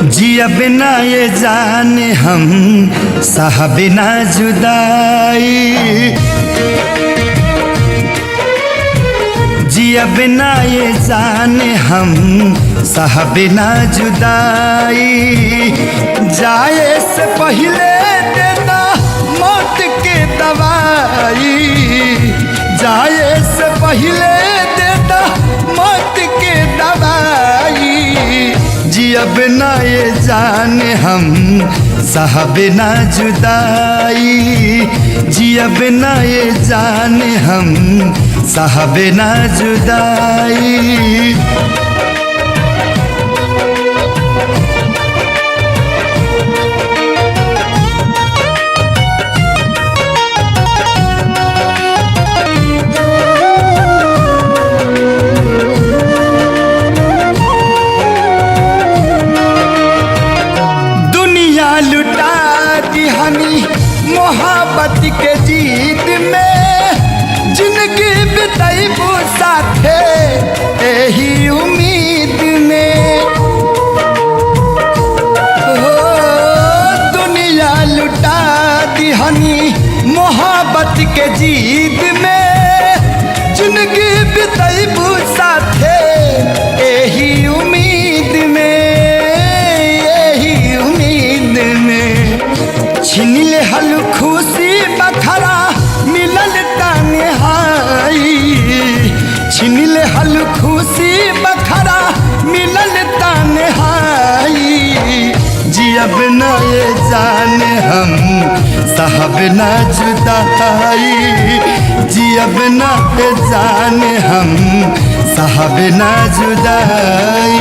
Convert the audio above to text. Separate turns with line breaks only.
जिया बिना ये जाने हम सहा बिना जुदाई, जिया बिना ये जाने हम सहा बिना जुदाई। जाए से पहले देता मौत के दवाई, जाए से पहले देता मौत के दवाई। जिया बिना ये जाने हम सहा बिना जुदाई, जिया बिना ये जाने हम सहा बिना जुदाई। लुटा दिहनी मोहब्बत के जीत में, जिंदगी बिताइबू साथे यही उम्मीद में। हो दुनिया लुटा दिहनी मोहब्बत के जीत में, जिंदगी बिताइबू साथे यही उम्मीद में। छीन ले हल खुशी बखरा मिलल तन्हाई, छीन ले हल खुशी बखरा मिलल तन्हाई। जिया बिना ये जाने हम सहा बिना जुदाई, जिया बिना ये जाने हम सहा बिना जुदाई।